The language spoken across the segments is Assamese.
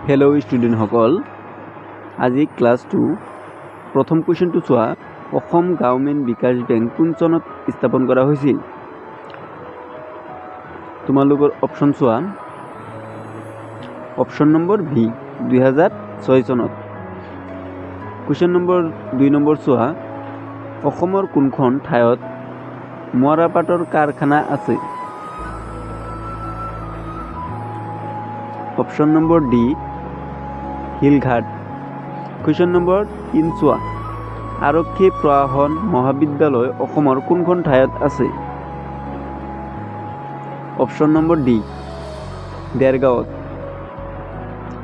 হেল্ল' ষ্টুডেণ্টসকল, আজি ক্লাছ 2 প্ৰথম কুৱেশ্যনটো চোৱা। অসম গ্ৰামীণ বিকাশ বেংক কোন চনত স্থাপন কৰা হৈছিল? তোমালোকৰ অপশ্যন চোৱা। অপশ্যন নম্বৰ বি 2006 চনত। কুৱেশ্যন নম্বৰ 2 নম্বৰ চোৱা। অসমৰ কোনখন ঠাইত মৰাপাটৰ কাৰখানা আছে? Option number D Hilghat. Question number 3 চোৱা। আৰক্ষী প্ৰশাসন মহাবিদ্যালয় অসমৰ কোনখন ঠাইত আছে? অপশ্যন নম্বৰ ডি দেৰগাঁৱত।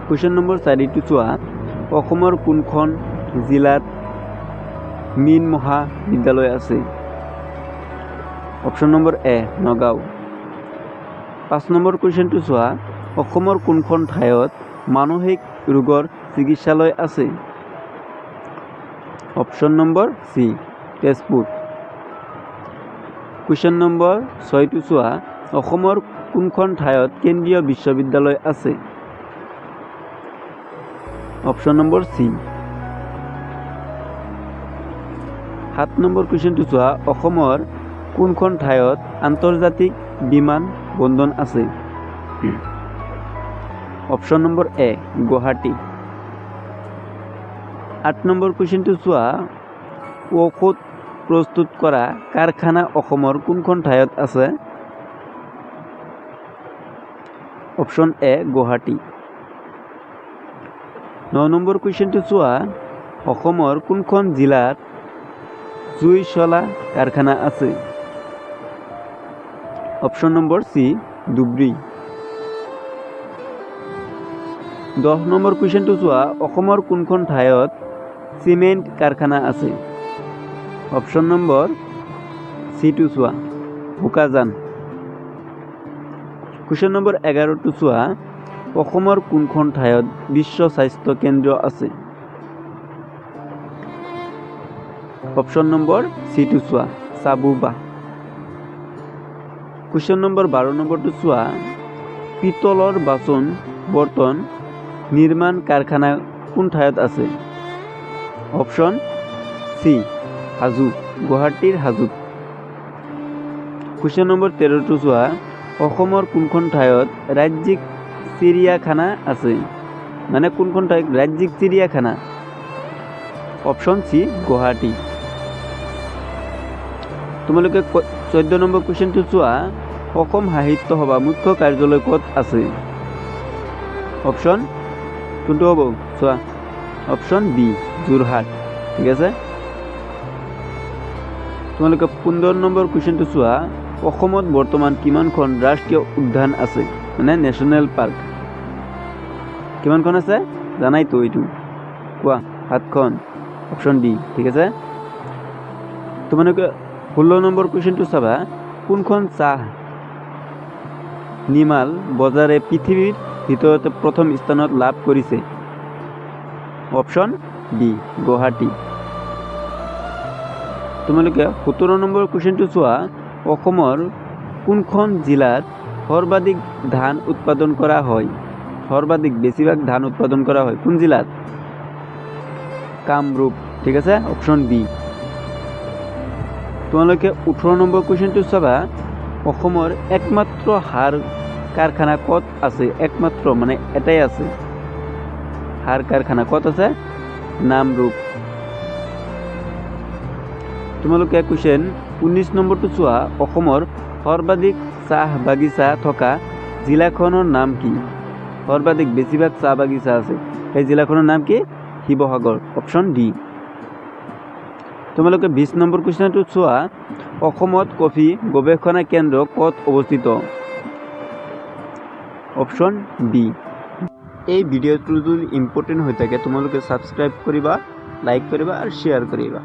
কুৱেশ্যন নম্বৰ 4টো চোৱা। অসমৰ কোনখন জিলাত মীন মহাবিদ্যালয় আছে? Option number A Nagaon. 5 number কুৱেশ্যনটো চোৱা। অসমৰ কোনখন ঠাইত মানসিক ৰোগৰ চিকিৎসালয় আছে? Option number C Tezpur. Question number 6টো চোৱা। অসমৰ কোনখন ঠাইত কেন্দ্ৰীয় বিশ্ববিদ্যালয় আছে? Option number C. 7 নম্বৰ কুৱেশ্যনটো চোৱা। অসমৰ কোনখন ঠাইত আন্তৰ্জাতিক বিমান বন্দৰ আছে? Option number A Guwahati. 8 number কুৱেশ্যনটো চোৱা। ঔষধ প্ৰস্তুত কৰা কাৰখানা অসমৰ কোনখন ঠাইত আছে? Option A Guwahati. 9 নম্বৰ কুৱেশ্যনটো চোৱা। অসমৰ কোনখন জিলাত জুই চলা কাৰখানা আছে? Option number C Dhubri. 10 number কুৱেশ্যনটো চোৱা। অসমৰ কোনখন ঠাইত চিমেণ্ট কাৰখানা আছে? অপশ্যন নম্বৰ চিটো চোৱা বোকাজান। কুৱেশ্যন নম্বৰ 11টো চোৱা। অসমৰ কোনখন ঠাইত বিশ্ব স্বাস্থ্য কেন্দ্ৰ আছে? অপশ্যন নম্বৰ চিটো চোৱা চাবুবা। কুৱেশ্যন নম্বৰ 12 নম্বৰটো চোৱা। পিতলৰ বাচন বৰ্তন নিৰ্মাণ কাৰখানা কোন ঠাইত আছে? অপশ্যন চি হাজো গুৱাহাটীৰ হাজোত। কুৱেশ্যন নম্বৰ 13টো চোৱা। অসমৰ কোনখন ঠাইত ৰাজ্যিক চিৰিয়াখানা আছে? মানে কোনখন ঠাইত ৰাজ্যিক চিৰিয়াখানা? Option C Guwahati. তোমালোকে 14 নম্বৰ কুৱেশ্যনটো চোৱা। অসম সাহিত্য সভা মুখ্য কাৰ্যালয় ক'ত আছে? অপশ্যন কোনটো হ'ব চোৱা। Option B Jorhat. ঠিক আছে। তোমালোকে 15 নম্বৰ কুৱেশ্যনটো চোৱা। অসমত বৰ্তমান কিমানখন ৰাষ্ট্ৰীয় উদ্যান আছে? মানে নেশ্যনেল পাৰ্ক কিমানখন আছে জানাইতো এইটো কোৱা। 7খন। Option D. ঠিক আছে। তোমালোকে 16 নম্বৰ কুৱেশ্যনটো চাবা। কোনখন চাহ নিমাল বজাৰে পৃথিৱীৰ ভিতৰতে প্ৰথম স্থানত লাভ কৰিছে? Option D Guwahati. তোমালোকে 17 নম্বৰ কুৱেশ্যনটো চোৱা। অসমৰ কোনখন জিলাত সৰ্বাধিক ধান উৎপাদন কৰা হয়? সৰ্বাধিক বেছিভাগ ধান উৎপাদন কৰা হয় কোন জিলাত? কামৰূপ। ঠিক আছে। Option B. তোমালোকে 18 নম্বৰ কুৱেশ্যনটো চাবা। অসমৰ একমাত্ৰ সাৰ কাৰখানা ক'ত আছে? একমাত্ৰ মানে এটাই আছে সাৰ কাৰখানা ক'ত আছে? নামৰূপ। তোমালোকে কুৱেশ্যন 19 নম্বৰটো চোৱা। অসমৰ সৰ্বাধিক চাহ বাগিচা থকা জিলাখনৰ নাম কি? সৰ্বাধিক বেছিভাগ চাহ বাগিচা আছে সেই জিলাখনৰ নাম কি? শিৱসাগৰ। Option D. তোমালোকে 20 নম্বৰ কুৱেশ্যনটো চোৱা। অসমত কফি গৱেষণা কেন্দ্ৰ ক'ত অৱস্থিত? Option B. এই ভিডিঅ'টো যদি ইম্পৰ্টেণ্ট হৈ থাকে তোমালোকে ছাবস্ক্ৰাইব কৰিবা, লাইক কৰিবা আৰু শ্বেয়াৰ কৰিবা।